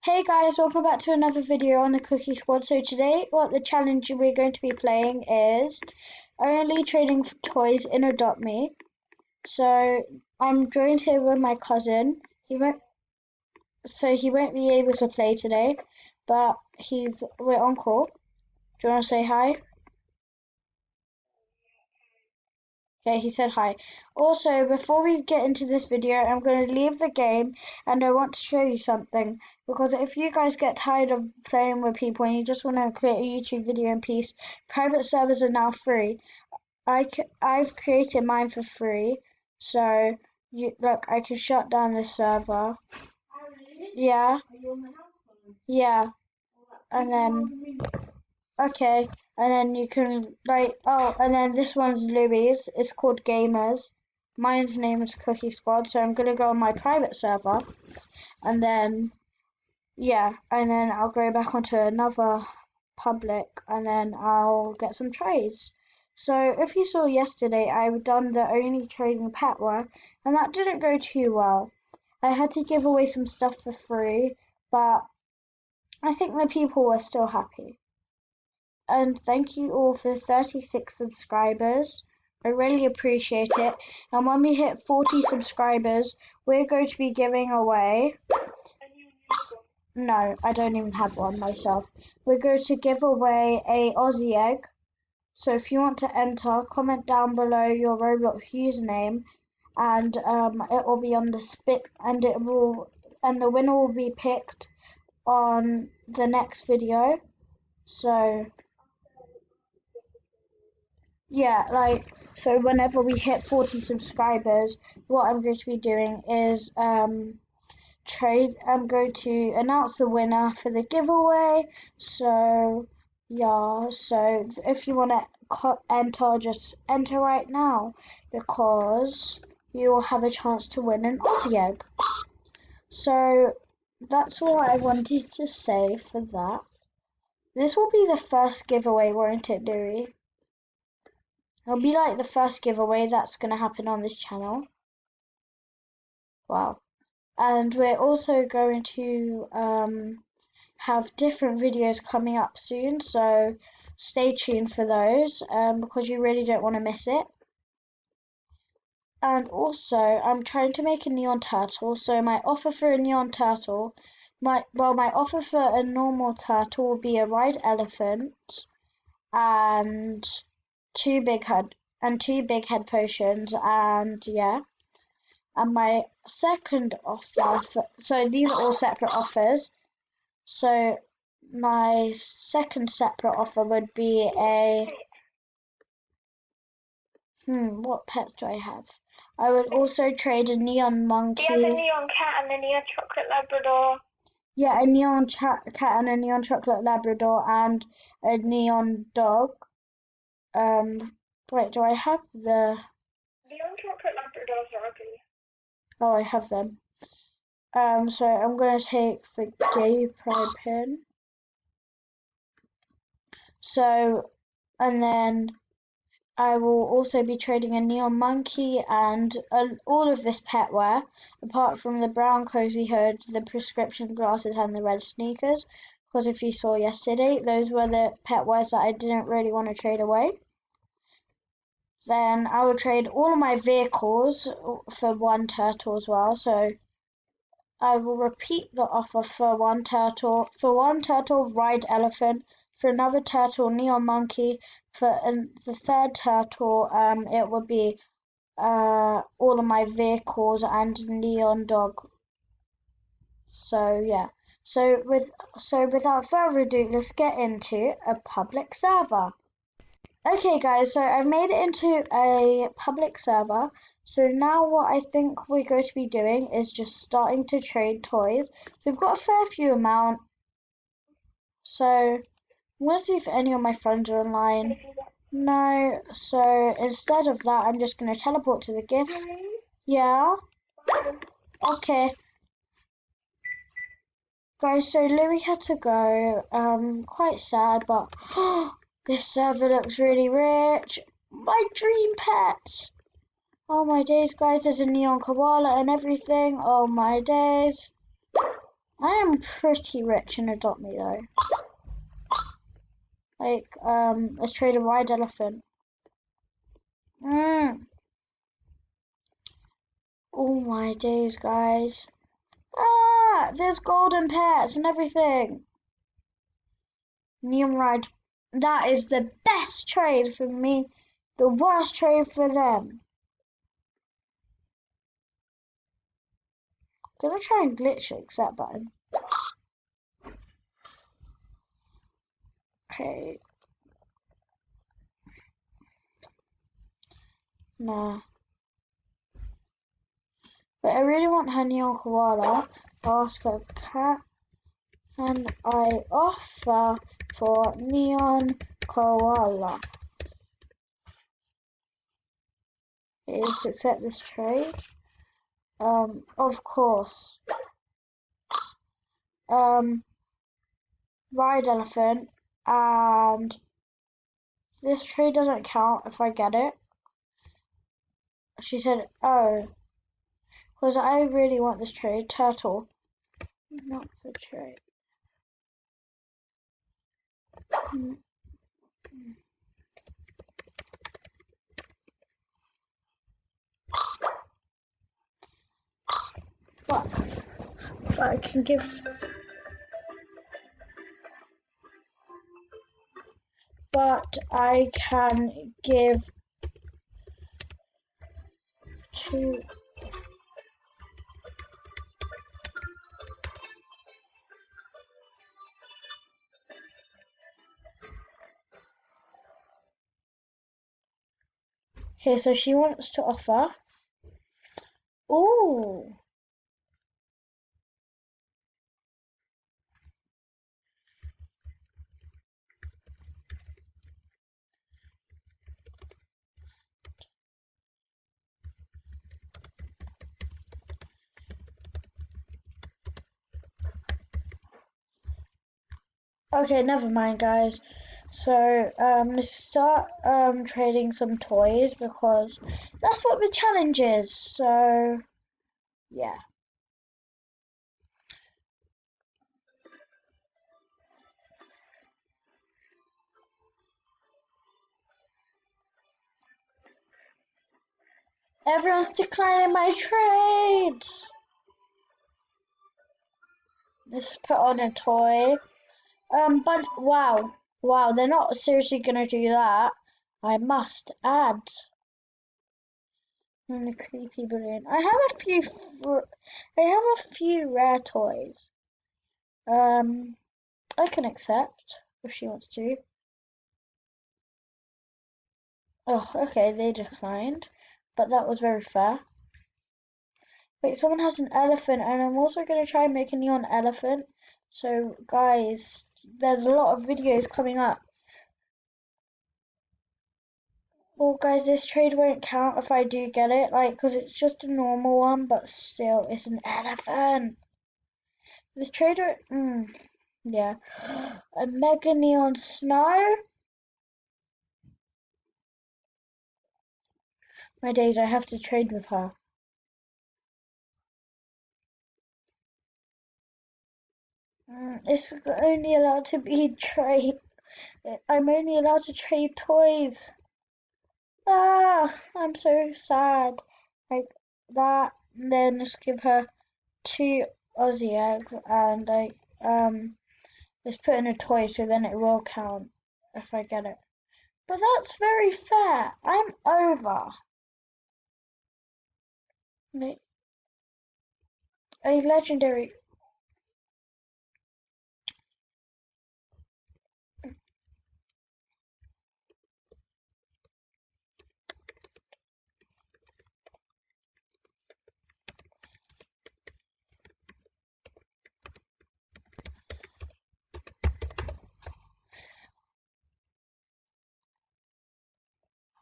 Hey guys, welcome back to another video on the Cookie Squad. So today, what the challenge we're going to be playing is only trading toys in Adopt Me. So I'm joined here with my cousin. He won't be able to play today, but we're on call. Do you want to say hi? Okay, he said hi. Also, before we get into this video, I'm going to leave the game and I want to show you something. Because if you guys get tired of playing with people and you just want to create a YouTube video in peace, private servers are now free. I've created mine for free. So, look, I can shut down the server. Yeah, yeah. And then, okay. And then you can and then this one's Louis. It's called Gamers. Mine's name is Cookie Squad. So I'm gonna go on my private server, and then and then I'll go back onto another public, and then I'll get some trades. So if you saw yesterday, I've done the only trading pet one, and that didn't go too well. I had to give away some stuff for free, but I think the people were still happy. And thank you all for 36 subscribers. I really appreciate it. And when we hit 40 subscribers, we're going to be giving away. No, I don't even have one myself. We're going to give away a Aussie egg. So if you want to enter, comment down below your Roblox username, and it will be on the spit, and the winner will be picked on the next video. So yeah, so whenever we hit 40 subscribers, what I'm going to be doing is I'm going to announce the winner for the giveaway. So yeah, so if you want to enter, just enter right now, because you will have a chance to win an Aussie egg. So that's all I wanted to say for that. This will be the first giveaway, won't it, Louis? It'll be like the first giveaway that's going to happen on this channel. Wow. And we're also going to have different videos coming up soon, so stay tuned for those because you really don't want to miss it. And also, I'm trying to make a neon turtle, so my offer for a neon turtle, my offer for a normal turtle will be a white elephant and two big head potions, and yeah. And my second offer, so these are all separate offers. So my second separate offer would be what pets do I have? I would also trade a neon monkey. Do you have a neon cat and a neon chocolate Labrador? Yeah, a neon cat and a neon chocolate Labrador and a neon dog. Wait, do I have the? Neon chocolate Labradors are ugly. Oh, I have them. So I'm gonna take the gay pride pin. So, and then I will also be trading a neon monkey and all of this pet wear, apart from the brown cozy hood, the prescription glasses, and the red sneakers. Because if you saw yesterday, those were the pet wares that I didn't really want to trade away. Then I will trade all of my vehicles for one turtle as well. So I will repeat the offer for one turtle. For one turtle, ride elephant. For another turtle, neon monkey. For the third turtle, it would be all of my vehicles and neon dog. So yeah. So without further ado, let's get into a public server. Okay guys, so I've made it into a public server. So now what I think we're going to be doing is just starting to trade toys. We've got a fair few amount. So I'm going to see if any of my friends are online. No, so instead of that, I'm just going to teleport to the gifts. Yeah? Okay. Guys, so Louis had to go. Quite sad, but this server looks really rich. My dream pet. Oh my days, guys, there's a neon koala and everything. Oh my days. I am pretty rich in Adopt Me though. Like, let's trade a white elephant. Oh my days, guys. Ah, there's golden pets and everything. Neon ride. That is the best trade for me. The worst trade for them. Did I try and glitch accept button? Okay. Nah. But I really want her neon koala. Ask her, can I offer for neon koala? Is accept this trade? Of course. Ride elephant, and this trade doesn't count if I get it. She said, oh, because I really want this trade. Turtle, not the trade. But I can give. But I can give to. Okay, so she wants to offer. Ooh. Okay, never mind, guys. So let's start trading some toys because that's what the challenge is. So yeah. Everyone's declining my trades. Let's put on a toy. But wow, they're not seriously gonna do that. I must add. And the creepy balloon. I have a few rare toys. I can accept if she wants to. Oh, okay, they declined, but that was very fair. Wait, someone has an elephant, and I'm also gonna try and make a neon elephant. So, guys, there's a lot of videos coming up. Well, guys, this trade won't count if I do get it, like, because it's just a normal one, but still, it's an elephant. This trader, yeah. A mega neon snow? My days, I have to trade with her. It's only allowed to be trade. I'm only allowed to trade toys. Ah, I'm so sad. Like that. And then just give her 2 Aussie eggs and like let's put in a toy so then it will count if I get it. But that's very fair. I'm over. Wait, a legendary.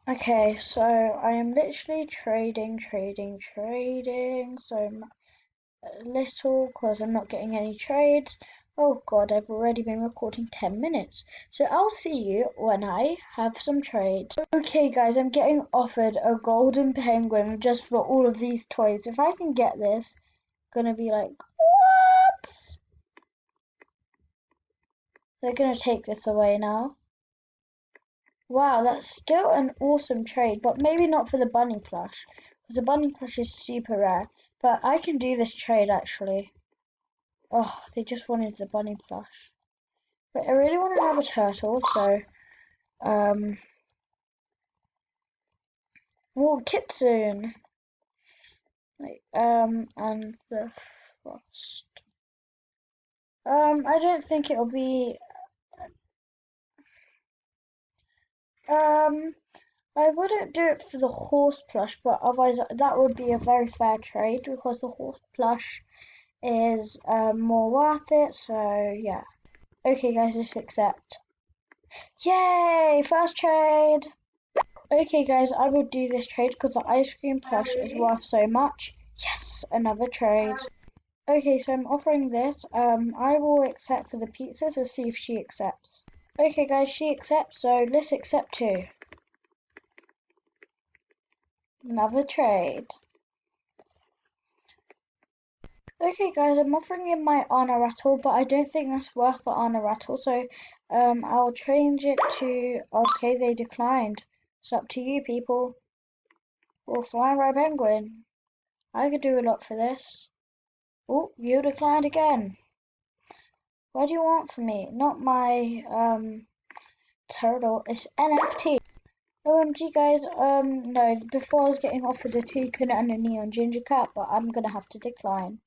Okay, so I am literally trading so little because I'm not getting any trades. Oh god, I've already been recording 10 minutes. So I'll see you when I have some trades. Okay guys, I'm getting offered a golden penguin just for all of these toys. If I can get this, gonna be like, what? They're gonna take this away now. Wow, that's still an awesome trade, but maybe not for the bunny plush, because the bunny plush is super rare. But I can do this trade actually. Oh, they just wanted the bunny plush. But I really want to have a turtle, so oh, Kitsune. And the frost. I don't think it'll be I wouldn't do it for the horse plush, but otherwise that would be a very fair trade because the horse plush is more worth it. So yeah. Okay, guys, just accept. Yay! First trade. Okay, guys, I will do this trade because the ice cream plush is worth so much. Yes, another trade. Okay, so I'm offering this. I will accept for the pizza, so see if she accepts. Okay, guys, she accepts, so let's accept too. Another trade. Okay, guys, I'm offering you my Anna Rattle, but I don't think that's worth the Anna Rattle, so I'll change it to. Okay, they declined. It's up to you, people. Or Flying Red Penguin. I could do a lot for this. Oh, you declined again. What do you want from me? Not my turtle. It's NFT. OMG, guys. No. Before I was getting offered a toucan and a neon ginger cat, but I'm gonna have to decline.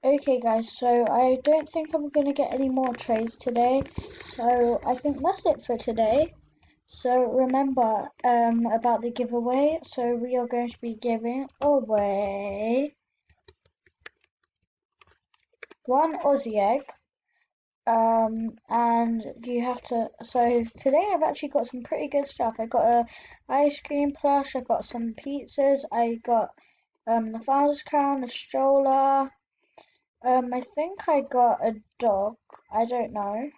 Okay, guys. So I don't think I'm gonna get any more trades today. So I think that's it for today. So remember about the giveaway. So we are going to be giving away one Aussie egg. And you have to. So today I've actually got some pretty good stuff. I got a ice cream plush. I got some pizzas. I got the Father's Crown, a stroller. I think I got a dog. I don't know.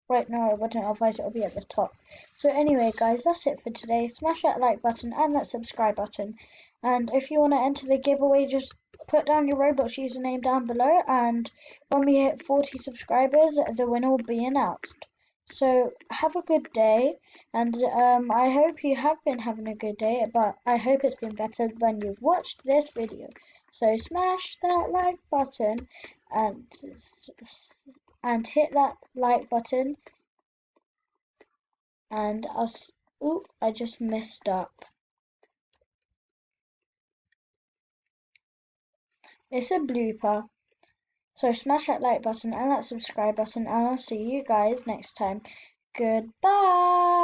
Wait, no, I wouldn't, otherwise it'll be at the top. So anyway, guys, that's it for today. Smash that like button and that subscribe button. And if you want to enter the giveaway, just put down your Roblox username down below. And when we hit 40 subscribers, the winner will be announced. So have a good day. And I hope you have been having a good day. But I hope it's been better when you've watched this video. So smash that like button and hit that like button and us. Oop, I just messed up. It's a blooper. So smash that like button and that subscribe button and I'll see you guys next time. Goodbye.